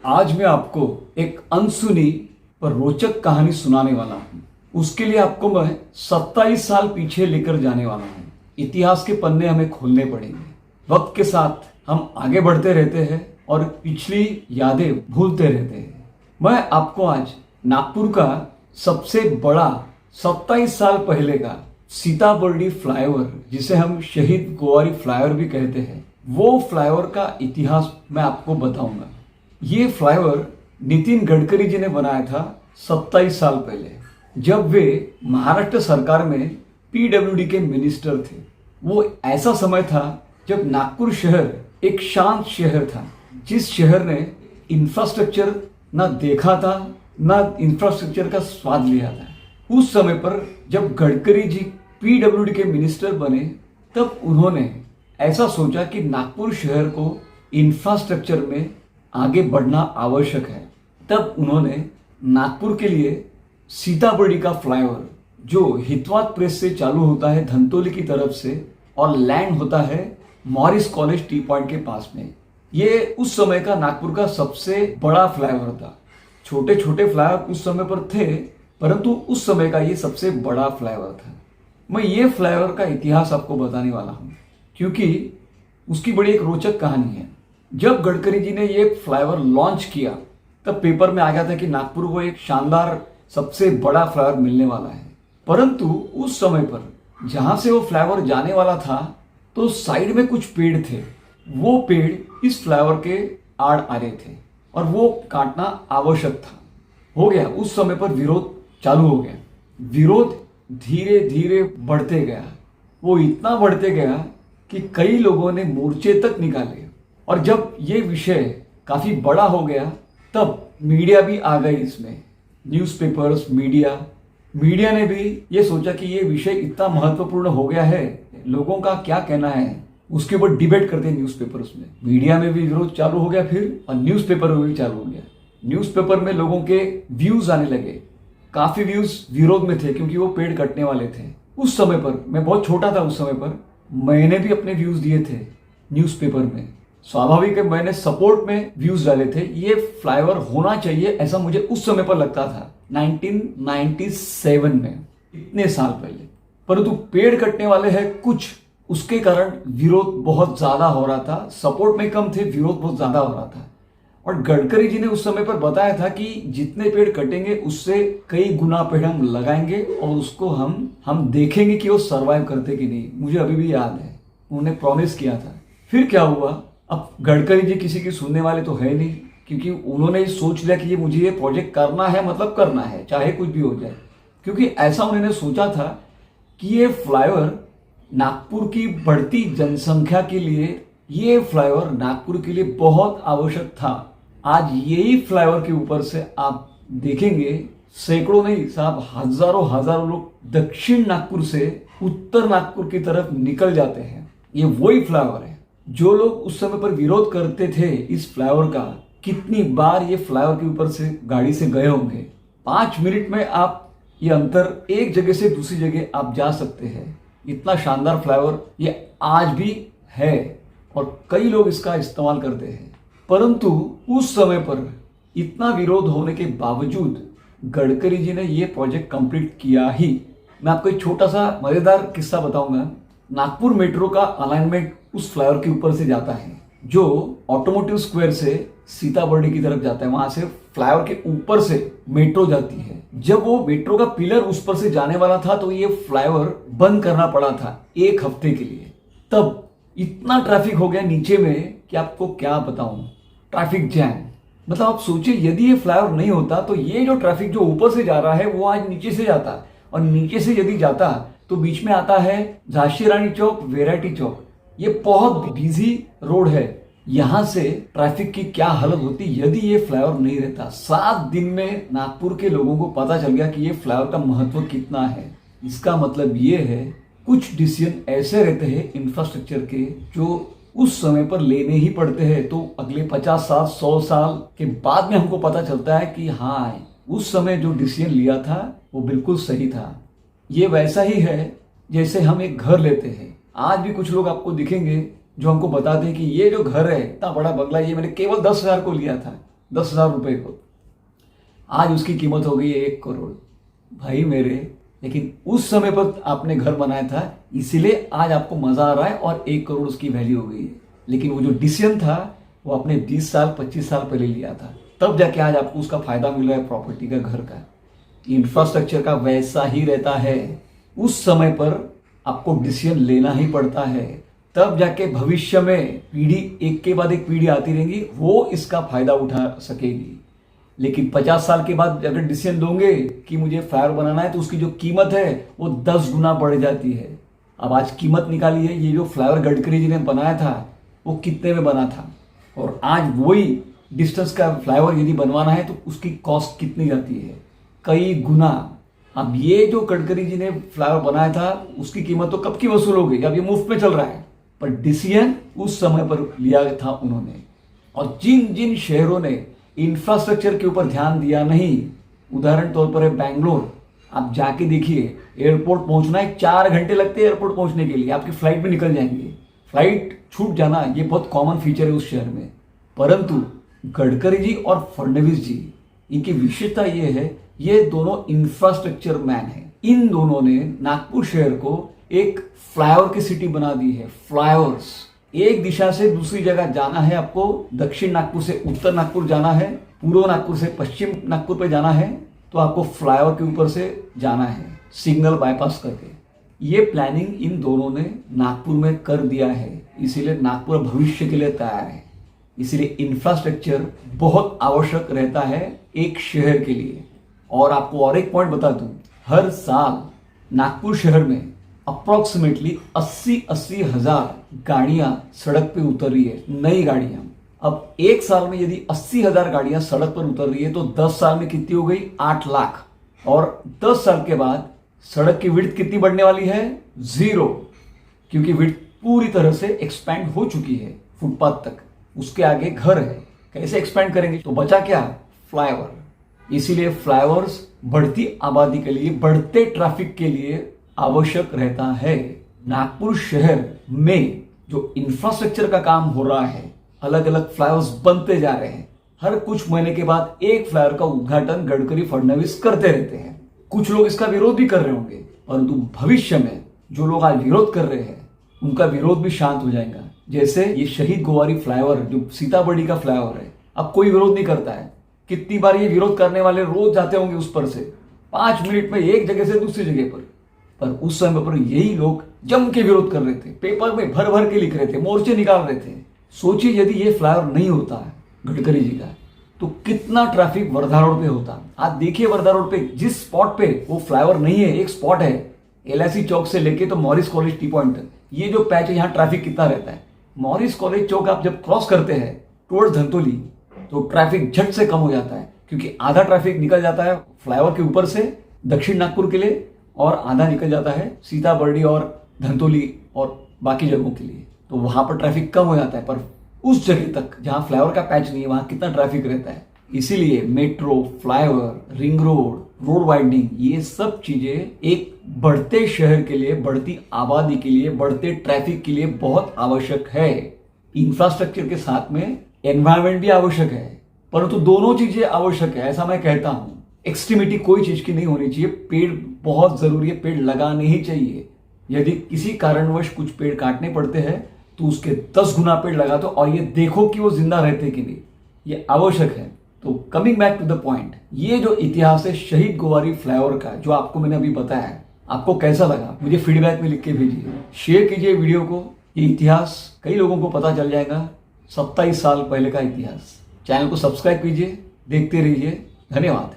आज मैं आपको एक अनसुनी पर रोचक कहानी सुनाने वाला हूँ। उसके लिए आपको मैं 27 साल पीछे लेकर जाने वाला हूँ। इतिहास के पन्ने हमें खोलने पड़ेंगे। वक्त के साथ हम आगे बढ़ते रहते हैं और पिछली यादें भूलते रहते हैं। मैं आपको आज नागपुर का सबसे बड़ा 27 साल पहले का सीताबर्डी फ्लाईओवर, जिसे हम शहीद गोवारी फ्लाईओवर भी कहते हैं, वो फ्लाईओवर का इतिहास मैं आपको बताऊंगा। ये फ्लाईओवर नितिन गडकरी जी ने बनाया था 27 साल पहले, जब वे महाराष्ट्र सरकार में पीडब्ल्यूडी के मिनिस्टर थे। वो ऐसा समय था जब नागपुर शहर एक शांत शहर था, जिस शहर ने इंफ्रास्ट्रक्चर ना देखा था ना इंफ्रास्ट्रक्चर का स्वाद लिया था। उस समय पर जब गडकरी जी पीडब्ल्यूडी के मिनिस्टर बने, तब उन्होंने ऐसा सोचा कि नागपुर शहर को इंफ्रास्ट्रक्चर में आगे बढ़ना आवश्यक है। तब उन्होंने नागपुर के लिए सीताबर्डी का फ्लाईओवर, जो हितवाद प्रेस से चालू होता है धंतोली की तरफ से और लैंड होता है मॉरिस कॉलेज टी पॉइंट के पास में, ये उस समय का नागपुर का सबसे बड़ा फ्लाईओवर था। छोटे छोटे फ्लाईओवर उस समय पर थे, परंतु उस समय का ये सबसे बड़ा फ्लाईओवर था। मैं ये फ्लाईओवर का इतिहास आपको बताने वाला हूँ, क्योंकि उसकी बड़ी एक रोचक कहानी है। जब गडकरी जी ने ये फ्लाईओवर लॉन्च किया, तब पेपर में आ गया था कि नागपुर को एक शानदार सबसे बड़ा फ्लाईओवर मिलने वाला है। परंतु उस समय पर जहां से वो फ्लाईओवर जाने वाला था, तो साइड में कुछ पेड़ थे। वो पेड़ इस फ्लाईओवर के आड़ आ रहे थे और वो काटना आवश्यक था। हो गया, उस समय पर विरोध चालू हो गया। विरोध धीरे धीरे बढ़ते गया। वो इतना बढ़ते गया कि कई लोगों ने मोर्चे तक निकाले। और जब ये विषय काफी बड़ा हो गया, तब मीडिया भी आ गई इसमें। न्यूज़पेपर्स, मीडिया ने भी ये सोचा कि ये विषय इतना महत्वपूर्ण हो गया है, लोगों का क्या कहना है, उसके ऊपर डिबेट करते हैं न्यूज़पेपर्स में। मीडिया में भी विरोध चालू हो गया फिर, और न्यूज़पेपर में भी चालू हो गया। न्यूज़पेपर में लोगों के व्यूज आने लगे। काफी व्यूज विरोध में थे, क्योंकि वो पेड़ कटने वाले थे। उस समय पर मैं बहुत छोटा था। उस समय पर मैंने भी अपने व्यूज दिए थे न्यूज़पेपर में। स्वाभाविक है, मैंने सपोर्ट में व्यूज डाले थे। ये फ्लाईओवर होना चाहिए, ऐसा मुझे उस समय पर लगता था, 1997 में, इतने साल पहले। परंतु पेड़ कटने वाले हैं कुछ, उसके कारण विरोध बहुत ज्यादा हो रहा था। सपोर्ट में कम थे, विरोध बहुत ज्यादा हो रहा था। और गडकरी जी ने उस समय पर बताया था कि जितने पेड़ कटेंगे उससे कई गुना पेड़ हम लगाएंगे और उसको हम देखेंगे कि वो सर्वाइव करते कि नहीं। मुझे अभी भी याद है, उन्होंने प्रॉमिस किया था। फिर क्या हुआ? अब गडकरी जी किसी की सुनने वाले तो है नहीं, क्योंकि उन्होंने सोच लिया कि मुझे ये प्रोजेक्ट करना है, मतलब करना है, चाहे कुछ भी हो जाए। क्योंकि ऐसा उन्होंने सोचा था कि ये फ्लाईओवर नागपुर की बढ़ती जनसंख्या के लिए, ये फ्लाईओवर नागपुर के लिए बहुत आवश्यक था। आज यही फ्लाईओवर के ऊपर से आप देखेंगे सैकड़ों नहीं साहब, हजारों लोग दक्षिण नागपुर से उत्तर नागपुर की तरफ निकल जाते हैं। ये वही फ्लाईओवर है। जो लोग उस समय पर विरोध करते थे इस फ्लाईओवर का, कितनी बार ये फ्लाईओवर के ऊपर से गाड़ी से गए होंगे। 5 मिनट में आप ये अंतर एक जगह से दूसरी जगह आप जा सकते हैं। इतना शानदार फ्लाईओवर ये आज भी है और कई लोग इसका इस्तेमाल करते हैं। परंतु उस समय पर इतना विरोध होने के बावजूद गडकरी जी ने ये प्रोजेक्ट कंप्लीट किया ही। मैं आपको एक छोटा सा मजेदार किस्सा बताऊंगा। नागपुर मेट्रो का अलाइनमेंट उस फ्लाईओवर के ऊपर से जाता है, जो ऑटोमोटिव स्क्वायर से सीताबर्डी की तरफ जाता है। वहां से फ्लाईओवर के ऊपर से मेट्रो जाती है। जब वो मेट्रो का पिलर उस पर से जाने वाला था, तो ये फ्लाईओवर बंद करना पड़ा था 1 हफ्ते के लिए। तब इतना ट्रैफिक हो गया नीचे में कि आपको क्या बताऊं, ट्रैफिक जैम। मतलब आप सोचिए, यदि ये फ्लाईओवर नहीं होता तो ये जो ट्रैफिक जो ऊपर से जा रहा है वो आज नीचे से जाता, और नीचे से यदि जाता तो बीच में आता है झांसी रानी चौक, वैरायटी चौक। ये बहुत बिजी रोड है। यहां से ट्रैफिक की क्या हालत होती यदि ये फ्लाईओवर नहीं रहता। 7 दिन में नागपुर के लोगों को पता चल गया कि ये फ्लाईओवर का महत्व कितना है। इसका मतलब ये है, कुछ डिसीजन ऐसे रहते हैं इंफ्रास्ट्रक्चर के, जो उस समय पर लेने ही पड़ते हैं। तो अगले 50 साल 100 साल के बाद में हमको पता चलता है कि हाँ, उस समय जो डिसीजन लिया था वो बिल्कुल सही था। ये वैसा ही है जैसे हम एक घर लेते हैं। आज भी कुछ लोग आपको दिखेंगे जो हमको बताते हैं कि ये जो घर है, इतना बड़ा बंगला, ये मैंने केवल 10,000 को लिया था। 10,000 रुपए को। आज उसकी कीमत हो गई है 1 करोड़। भाई मेरे, लेकिन उस समय पर आपने घर बनाया था, इसीलिए आज आपको मजा आ रहा है और 1 करोड़ उसकी वैल्यू हो गई है। लेकिन वो जो डिसीजन था वो आपने 20 साल 25 साल पहले लिया था, तब जाके आज आपको उसका फायदा मिल रहा है, प्रॉपर्टी का, घर का। इंफ्रास्ट्रक्चर का वैसा ही रहता है, उस समय पर आपको डिसीजन लेना ही पड़ता है, तब जाके भविष्य में पीढ़ी एक के बाद एक पीढ़ी आती रहेंगी, वो इसका फायदा उठा सकेगी। लेकिन 50 साल के बाद अगर डिसीजन दोगे कि मुझे फ्लाईओवर बनाना है, तो उसकी जो कीमत है वो 10 गुना बढ़ जाती है। अब आज कीमत निकाली है, ये जो फ्लाईओवर गडकरी जी ने बनाया था वो कितने में बना था, और आज वही डिस्टेंस का फ्लाईओवर यदि बनवाना है तो उसकी कॉस्ट कितनी जाती है, कई गुना। अब ये जो गडकरी जी ने फ्लाईओवर बनाया था उसकी कीमत तो कब की वसूल हो गई, अब ये मुफ्त में चल रहा है, पर डिसीजन उस समय पर लिया था उन्होंने। और जिन जिन शहरों ने इंफ्रास्ट्रक्चर के ऊपर ध्यान दिया नहीं, उदाहरण तौर पर है बैंगलोर, आप जाके देखिए, एयरपोर्ट पहुंचना है 4 घंटे लगते हैं एयरपोर्ट पहुंचने के लिए, आपकी फ्लाइट भी निकल जाएंगे, फ्लाइट छूट जाना ये बहुत कॉमन फीचर है उस शहर में। परंतु गडकरी जी और फडणवीस जी, इनकी विशेषता ये है, ये दोनों इंफ्रास्ट्रक्चर मैन है। इन दोनों ने नागपुर शहर को एक फ्लाईओवर की सिटी बना दी है। फ्लाईओवर्स, एक दिशा से दूसरी जगह जाना है आपको, दक्षिण नागपुर से उत्तर नागपुर जाना है, पूर्व नागपुर से पश्चिम नागपुर पे जाना है, तो आपको फ्लाईओवर के ऊपर से जाना है, सिग्नल बाईपास करके। ये प्लानिंग इन दोनों ने नागपुर में कर दिया है, इसीलिए नागपुर भविष्य के लिए तैयार है। इसीलिए इंफ्रास्ट्रक्चर बहुत आवश्यक रहता है एक शहर के लिए। और आपको और एक पॉइंट बता दूं, हर साल नागपुर शहर में अप्रोक्सीमेटली 80 हजार गाड़ियां सड़क पे उतर रही है, नई गाड़ियां। अब एक साल में यदि 80,000 गाड़ियां सड़क पर उतर रही है तो 10 साल में कितनी हो गई, 8 लाख। और 10 साल के बाद सड़क की विड्थ कितनी बढ़ने वाली है, 0, क्योंकि विड्थ पूरी तरह से एक्सपैंड हो चुकी है फुटपाथ तक, उसके आगे घर है, कैसे एक्सपैंड करेंगे, तो बचा क्या, फ्लाईओवर। इसीलिए फ्लाईओवर्स बढ़ती आबादी के लिए, बढ़ते ट्रैफिक के लिए आवश्यक रहता है। नागपुर शहर में जो इंफ्रास्ट्रक्चर का काम हो रहा है, अलग अलग फ्लाईओवर्स बनते जा रहे हैं, हर कुछ महीने के बाद एक फ्लाईओवर का उद्घाटन गडकरी फडणवीस करते रहते हैं। कुछ लोग इसका विरोध भी कर रहे होंगे, परंतु भविष्य में जो लोग आज विरोध कर रहे हैं उनका विरोध भी शांत हो जाएगा। जैसे ये शहीद गोवारी फ्लाईओवर जो सीताबर्डी का फ्लाईओवर है, अब कोई विरोध नहीं करता है। कितनी बार ये विरोध करने वाले रोज जाते होंगे उस पर से, 5 मिनट में एक जगह से दूसरी जगह पर उस समय पर यही लोग जम के विरोध कर रहे थे, पेपर में भर भर के लिख रहे थे, मोर्चे निकाल रहे थे। सोचिए यदि ये फ्लाईओवर नहीं होता गडकरी जी का, तो कितना ट्रैफिक वर्धा रोड पे होता। आज देखिए वर्धा रोड पे जिस स्पॉट पे वो फ्लाईओवर नहीं है, एक स्पॉट है LIC चौक से लेके तो मॉरिस कॉलेज टी पॉइंट, ये जो पैच है यहाँ ट्रैफिक कितना रहता है। मॉरिस कॉलेज चौक आप जब क्रॉस करते हैं टुवर्ड्स धंतोली, तो ट्रैफिक झट से कम हो जाता है, क्योंकि आधा ट्रैफिक निकल जाता है फ्लाईओवर के ऊपर से दक्षिण नागपुर के लिए, और आधा निकल जाता है सीताबर्डी और धंतोली और बाकी जगहों के लिए, तो वहां पर ट्रैफिक कम हो जाता है। पर उस जगह तक जहां फ्लाईओवर का पैच नहीं है, वहां कितना ट्रैफिक रहता है। इसीलिए metro, flyover, ring road, road widening, ये सब चीजें एक बढ़ते शहर के लिए, बढ़ती आबादी के लिए, बढ़ते ट्रैफिक के लिए बहुत आवश्यक है। इंफ्रास्ट्रक्चर के साथ में एनवायरमेंट भी आवश्यक है, परंतु दोनों चीजें आवश्यक है, ऐसा मैं कहता हूं। एक्सट्रीमिटी कोई चीज की नहीं होनी चाहिए। पेड़ बहुत जरूरी है, पेड़ लगाने ही चाहिए। यदि किसी कारणवश कुछ पेड़ काटने पड़ते हैं तो उसके 10 गुना पेड़ लगा दो और ये देखो कि वो जिंदा रहते कि नहीं, ये आवश्यक है। तो coming back to the point, ये जो इतिहास है शहीद गोवारी फ्लाईओवर का, जो आपको मैंने अभी बताया, आपको कैसा लगा मुझे फीडबैक में लिख के भेजिए, शेयर कीजिए वीडियो को। ये इतिहास कई लोगों को पता चल जाएगा, 27 साल पहले का इतिहास। चैनल को सब्सक्राइब कीजिए, देखते रहिए। धन्यवाद।